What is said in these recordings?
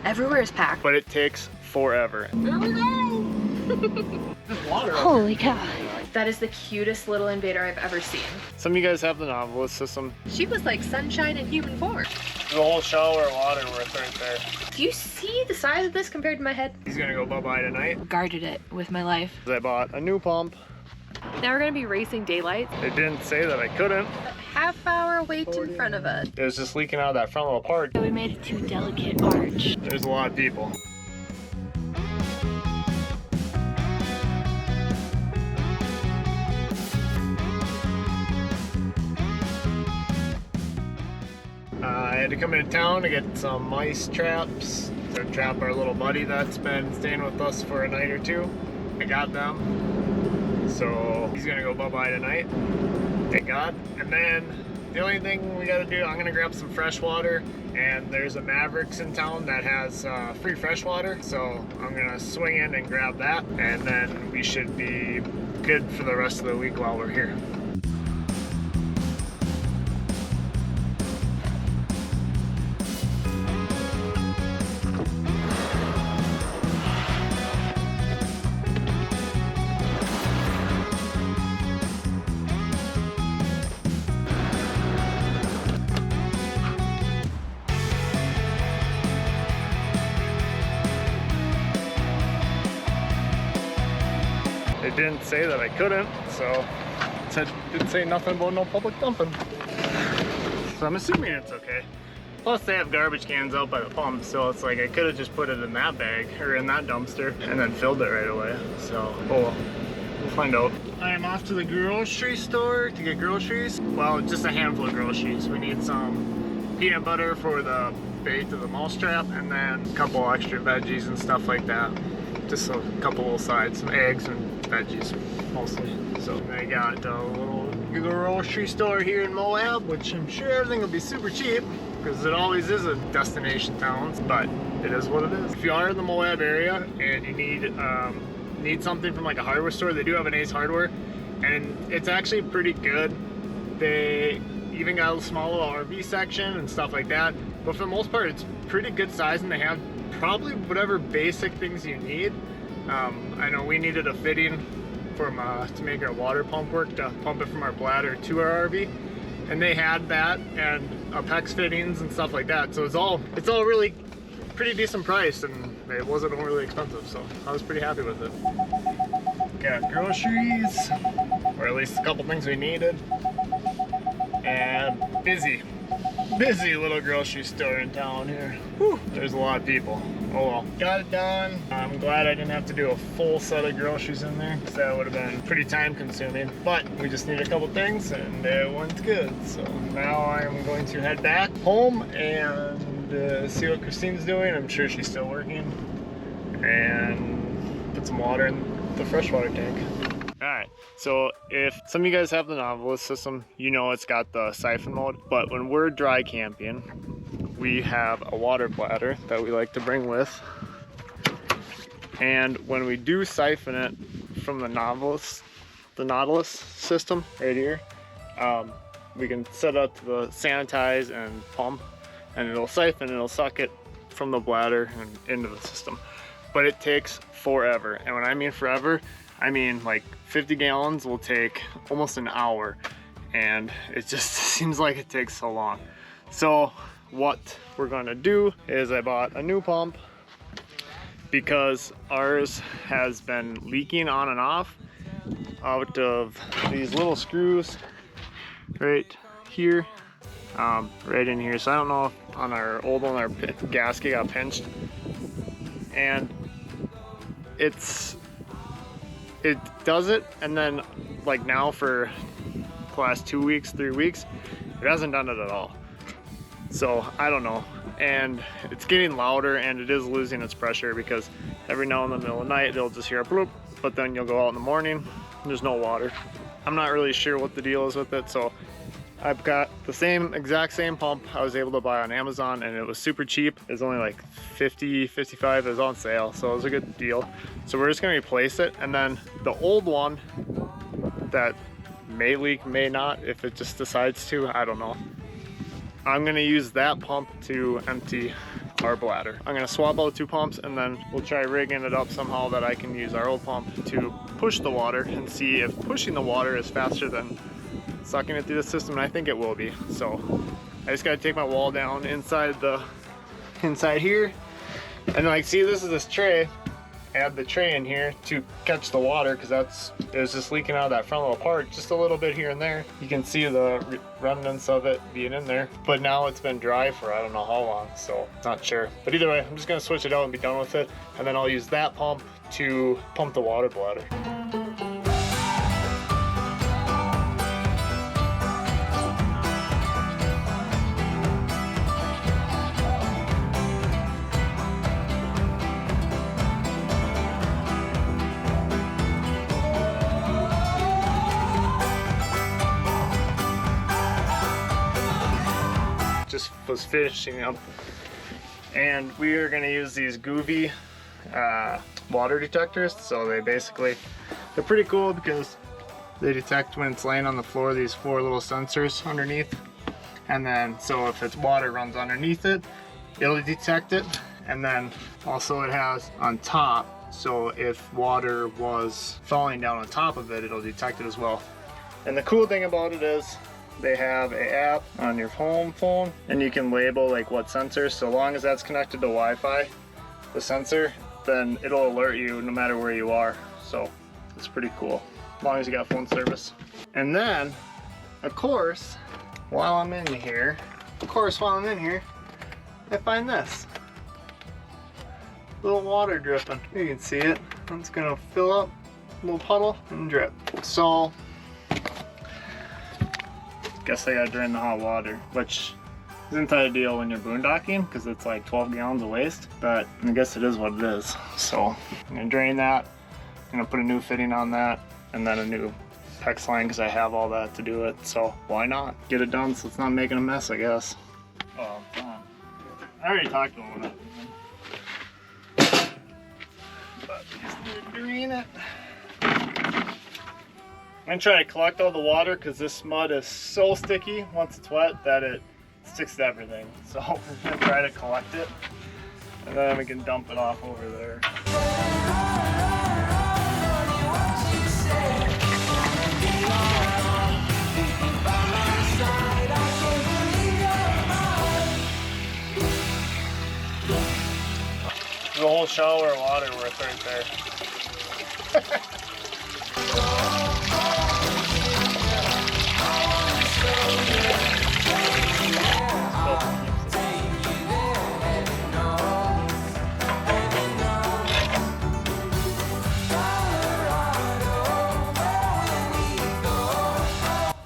Everywhere is packed. But it takes forever. There we go! Holy cow. That is the cutest little invader I've ever seen. Some of you guys have the Nautilus system. She was like sunshine in human form. There's a whole shower of water worth right there. Do you see the size of this compared to my head? He's gonna go bye-bye tonight. Guarded it with my life. I bought a new pump. Now we're gonna be racing daylight. It didn't say that I couldn't. A half-hour wait in front of us. It was just leaking out of that front little part. So we made it to a delicate arch. There's a lot of people. I had to come into town to get some mice traps to trap our little buddy that's been staying with us for a night or two. I got them, so he's gonna go bye-bye tonight, thank God. And then the only thing we gotta do, I'm gonna grab some fresh water, and there's a Mavericks in town that has free fresh water, so I'm gonna swing in and grab that, and then we should be good for the rest of the week while we're here. It didn't say that I couldn't, so it didn't say nothing about no public dumping. So I'm assuming it's okay. Plus they have garbage cans out by the pump, so it's like I could have just put it in that bag or in that dumpster and then filled it right away. So we'll find out. I am off to the grocery store to get groceries. Well, just a handful of groceries. We need some peanut butter for the bait of the mouse trap, and then a couple extra veggies and stuff like that. Just a couple little sides, some eggs and veggies mostly. So I got a little grocery store here in Moab, which I'm sure everything will be super cheap because it always is a destination town, but it is what it is. If you are in the Moab area and you need something from like a hardware store, they do have an Ace Hardware, and it's actually pretty good. They even got a small little RV section and stuff like that, but for the most part it's pretty good size, and they have probably whatever basic things you need. I know we needed a fitting from to make our water pump work, to pump it from our bladder to our RV, and they had that, and PEX fittings and stuff like that. So it's all really pretty decent price, and it wasn't overly expensive, so I was pretty happy with it. Got groceries, or at least a couple things we needed, and busy little grocery store in town here. Whew, there's a lot of people. Oh well, got it done. I'm glad I didn't have to do a full set of groceries in there, because that would have been pretty time consuming, but we just need a couple things and it went good. So now I'm going to head back home and see what Christine's doing. I'm sure she's still working, and put some water in the freshwater tank. Alright, so if some of you guys have the Nautilus system, you know it's got the siphon mode, but when we're dry camping, we have a water bladder that we like to bring with, and when we do siphon it from the Nautilus system right here, we can set up the sanitize and pump, and it'll siphon, it'll suck it from the bladder and into the system. But it takes forever, and when I mean forever, I mean like 50 gallons will take almost an hour, and it just seems like it takes so long. So what we're gonna do is I bought a new pump because ours has been leaking on and off out of these little screws right here, right in here. So I don't know if on our old one our gasket got pinched, and it does it, and then like now for the last 2 weeks, 3 weeks, it hasn't done it at all. So I don't know, and it's getting louder, and it is losing its pressure, because every now in the middle of the night it'll just hear a bloop, but then you'll go out in the morning, there's no water. I'm not really sure what the deal is with it, so I've got the exact same pump I was able to buy on Amazon, and it was super cheap. It was only like 50, 55, it was on sale, so it was a good deal. So we're just gonna replace it, and then the old one that may leak, may not, if it just decides to, I don't know. I'm gonna use that pump to empty our bladder. I'm gonna swap out 2 pumps and then we'll try rigging it up somehow that I can use our old pump to push the water and see if pushing the water is faster than sucking it through the system, and I think it will be. So I just gotta take my wall down inside here, and like, see, this is this tray. Add the tray in here to catch the water, because it was just leaking out of that front little part just a little bit here and there. You can see the remnants of it being in there, but now it's been dry for I don't know how long, so not sure. But either way, I'm just gonna switch it out and be done with it, and then I'll use that pump to pump the water bladder. Just was finishing up, and we are going to use these Goovy water detectors. So they're pretty cool because they detect when it's laying on the floor, these 4 little sensors underneath, and then so if it's water runs underneath it, it'll detect it. And then also it has on top, so if water was falling down on top of it, it'll detect it as well. And the cool thing about it is they have an app on your home phone, and you can label like what sensor. So long as that's connected to Wi-Fi, the sensor, then it'll alert you no matter where you are. So it's pretty cool, as long as you got phone service. And then, of course, while I'm in here, I find this little water dripping. You can see it. It's gonna fill up a little puddle and drip. So guess I gotta drain the hot water, which isn't ideal when you're boondocking because it's like 12 gallons of waste, but I guess it is what it is. So I'm gonna drain that, I'm gonna put a new fitting on that, and then a new PEX line because I have all that to do it. So why not get it done so it's not making a mess, I guess. Oh, I already talked to him about it, but just need to drain it. I'm gonna try to collect all the water because this mud is so sticky once it's wet that it sticks to everything. So I'm gonna try to collect it, and then we can dump it off over there. There's a whole shower of water worth right there.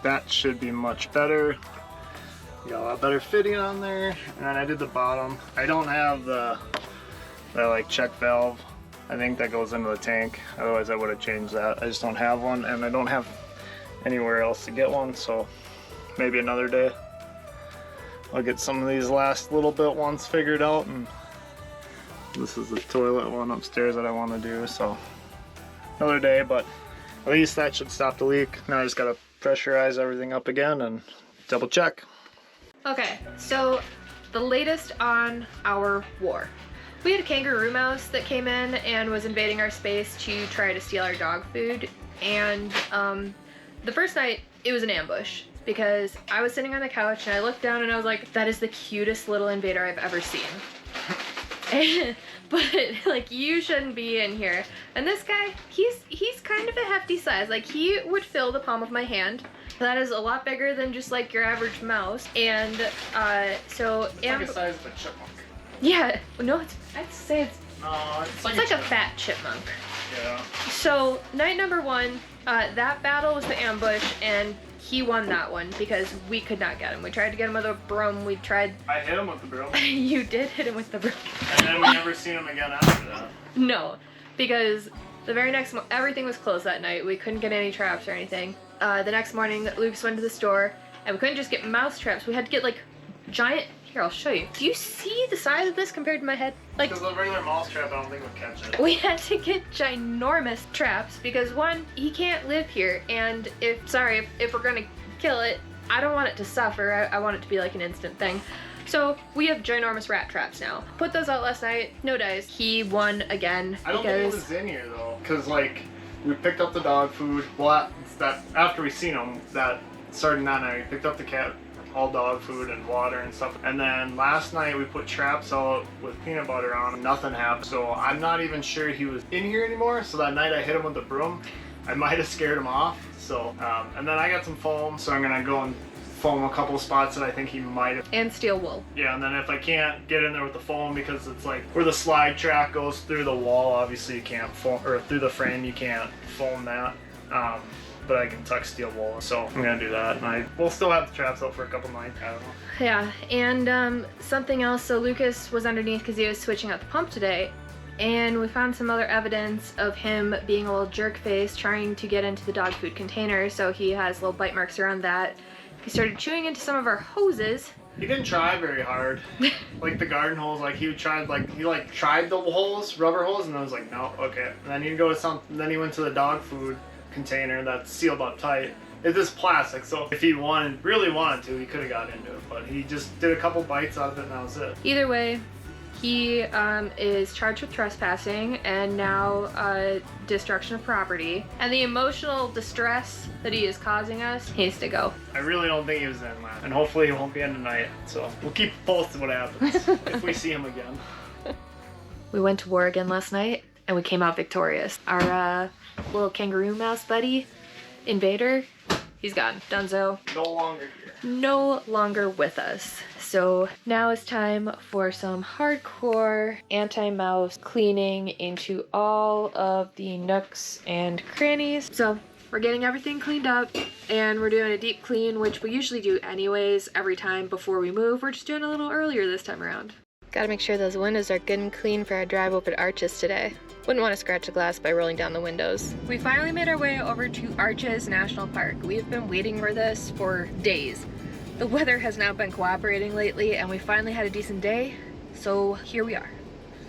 That should be much better. Got a lot better fitting on there. And then I did the bottom. I don't have the like check valve. I think that goes into the tank. Otherwise I would have changed that. I just don't have one, and I don't have anywhere else to get one, so maybe another day I'll get some of these last little bit ones figured out. And this is the toilet one upstairs that I want to do, so another day, but at least that should stop the leak. Now I just gotta pressurize everything up again and double check. Okay, so the latest on our war. We had a kangaroo mouse that came in and was invading our space to try to steal our dog food, and the first night it was an ambush because I was sitting on the couch and I looked down and I was like, that is the cutest little invader I've ever seen. But like, you shouldn't be in here. And this guy, he's kind of a hefty size. Like, he would fill the palm of my hand. That is a lot bigger than just like your average mouse. And so it's like the size of a chipmunk. Yeah, no, I'd say it's like a fat chipmunk. Yeah. So night number 1, that battle was the ambush, and he won that one because we could not get him. We tried to get him with a broom. We tried. I hit him with the broom. You did hit him with the broom. And then we never seen him again after that. No, because the very next everything was closed that night. We couldn't get any traps or anything. The next morning, Lucas went to the store, and we couldn't just get mouse traps. We had to get like giant. Here, I'll show you. Do you see the size of this compared to my head? Like, because a regular mouse trap, I don't think would catch it. We had to get ginormous traps because, one, he can't live here, and if we're gonna kill it, I don't want it to suffer. I want it to be like an instant thing. So we have ginormous rat traps now. Put those out last night, no dice. He won again. I don't think it was in here though, because like we picked up the dog food. Well, that after we seen him, that starting that night, we picked up the cat, all dog food and water and stuff. And then last night we put traps out with peanut butter on them. Nothing happened. So I'm not even sure he was in here anymore. So that night I hit him with the broom. I might have scared him off. So and then I got some foam. So I'm gonna go and foam a couple of spots that I think he might have. And steel wool. Yeah, and then if I can't get in there with the foam because it's like where the slide track goes through the wall, obviously you can't foam, or through the frame you can't foam that. But I can tuck steel wool, so I'm gonna do that. And we'll still have the traps out for a couple nights. I don't know. Yeah, and something else. So Lucas was underneath because he was switching out the pump today, and we found some other evidence of him being a little jerk face trying to get into the dog food container. So he has little bite marks around that. He started chewing into some of our hoses. He didn't try very hard. Like the garden hose, like he tried the holes, rubber holes, and I was like, no, okay. And then he'd go to then he went to the dog food container that's sealed up tight. It's just plastic, so if he really wanted to, he could have got into it, but he just did a couple bites out of it and that was it. Either way, he is charged with trespassing and now destruction of property. And the emotional distress that he is causing us needs to go. I really don't think he was in last, and hopefully he won't be in tonight, so we'll keep posted what happens if we see him again. We went to war again last night and we came out victorious. Our little kangaroo mouse buddy, Invader, he's gone. Dunzo. No longer here. No longer with us. So now it's time for some hardcore anti-mouse cleaning into all of the nooks and crannies. So we're getting everything cleaned up and we're doing a deep clean, which we usually do anyways every time before we move. We're just doing a little earlier this time around. Gotta make sure those windows are good and clean for our drive open arches today. Wouldn't want to scratch the glass by rolling down the windows. We finally made our way over to Arches National Park. We've been waiting for this for days. The weather has not been cooperating lately and we finally had a decent day, so here we are.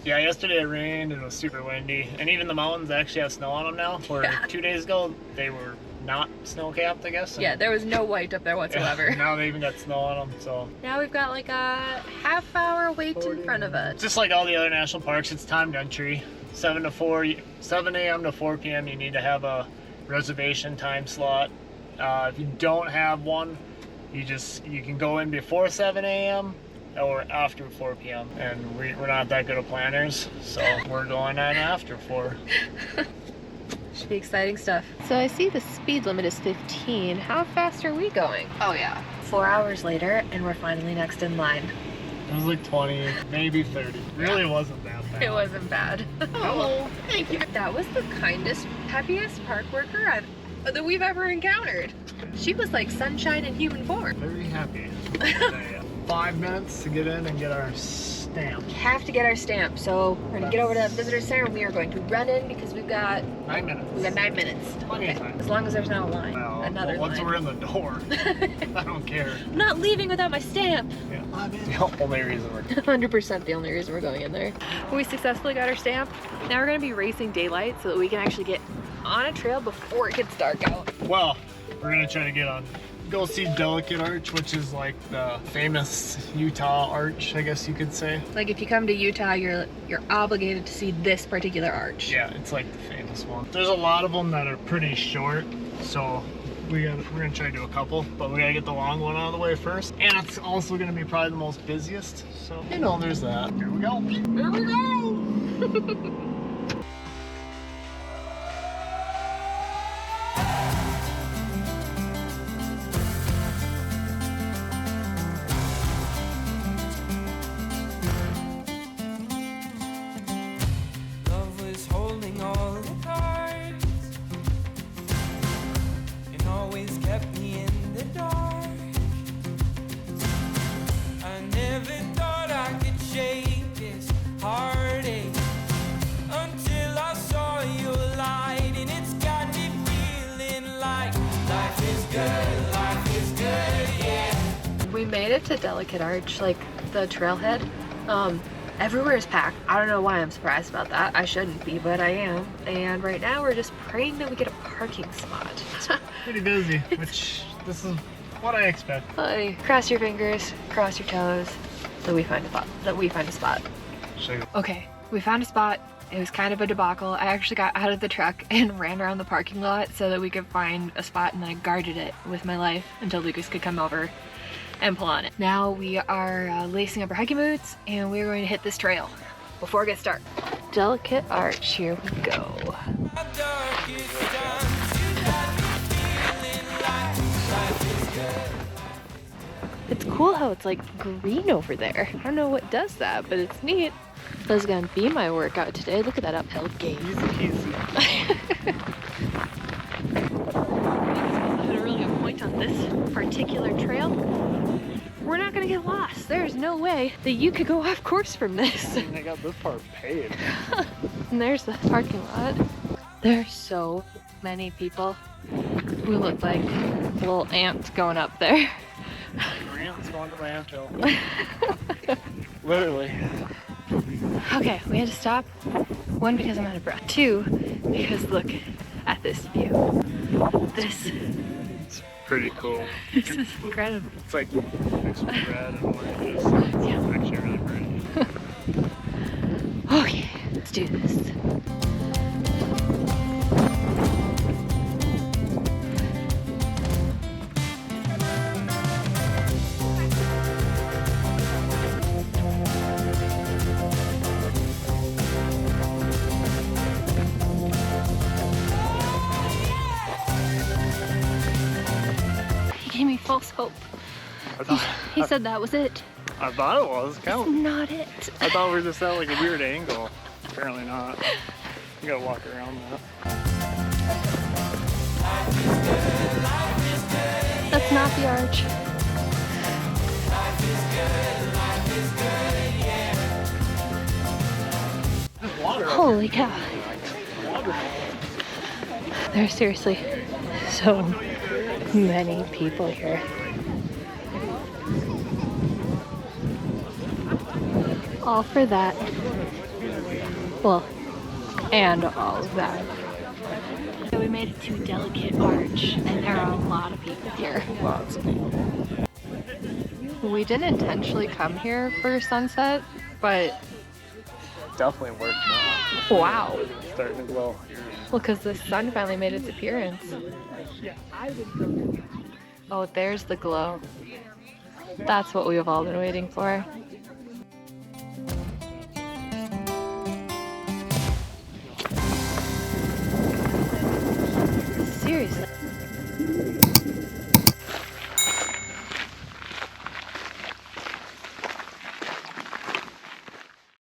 Yeah, yesterday it rained and it was super windy, and even the mountains actually have snow on them now, where 2 days ago they were not snow-capped, I guess. Yeah, there was no white up there whatsoever. Yeah, now they even got snow on them, so. Now we've got like a half-hour wait in front of us. Just like all the other national parks, it's timed entry. 7 a.m. to 4 p.m. you need to have a reservation time slot. If you don't have one, you can go in before 7 a.m. or after 4 p.m. and we're not that good of planners, so we're going on after 4. Should be exciting stuff. So I see the speed limit is 15. How fast are we going? Oh yeah. 4 hours later and we're finally next in line. It was like 20, maybe 30. Really wasn't that bad. It wasn't bad. Hello. Thank you. That was the kindest, happiest park worker that we've ever encountered. She was like sunshine in human form. Very happy. 5 minutes to get in and get our stamp. Have to get our stamp, so we're gonna get over to the visitor center and we are going to run in because we've got 9 minutes. We've got 9 minutes. Plenty of time. As long as there's not a line. Well, Another once line. we're in the door, I don't care. I'm not leaving without my stamp. Yeah, I'm in. The only reason we're 100% the only reason we're going in there. We successfully got our stamp. Now we're gonna be racing daylight so that we can actually get on a trail before it gets dark out. Well, we're gonna try to go see Delicate Arch, which is like the famous Utah arch, I guess you could say. Like if you come to Utah, you're obligated to see this particular arch. Yeah, it's like the famous one. There's a lot of them that are pretty short, so we're gonna try to do a couple, but we gotta get the long one out of the way first. And it's also gonna be probably the most busiest, so you know, there's that. Here we go. Here we go. We made it to Delicate Arch, like the trailhead. Everywhere is packed. I don't know why I'm surprised about that. I shouldn't be, but I am. And right now we're just praying that we get a parking spot. Pretty busy, which this is what I expect. Cross your fingers, cross your toes. that we find a spot. Okay, we found a spot. It was kind of a debacle. I actually got out of the truck and ran around the parking lot so that we could find a spot, and then I guarded it with my life until Lucas could come over and pull on it. Now we are lacing up our hiking boots and we're going to hit this trail before it gets dark. Delicate arch, here we go. It's cool how it's like green over there. I don't know what does that, but it's neat. That's gonna be my workout today. Look at that uphill gait. Easy. I had a really good point on this particular trail. We're not gonna get lost. There's no way that you could go off course from this. They got this part paved. And there's the parking lot. There are so many people who look like little ants going up there. Ants going to the anthill. Literally. Okay, we had to stop. One, because I'm out of breath. Two, because look at this view. This Pretty cool. is incredible. It's like mixed with red and oranges. Yeah. It's actually really pretty. Okay, let's do this. Gave me false hope. He said that was it. I thought it was. It's not it. I thought we were just at like a weird angle. Apparently not. You gotta walk around that. That's not the arch. Holy cow. There's seriously so many people here. All for that. Well, and all of that. So we made it to Delicate Arch, and there are a lot of people here. Lots of people. We didn't intentionally come here for sunset, but Definitely worked out. wow. It's starting to glow. Well, because the sun finally made its appearance. Oh, there's the glow. That's what we've all been waiting for. Seriously.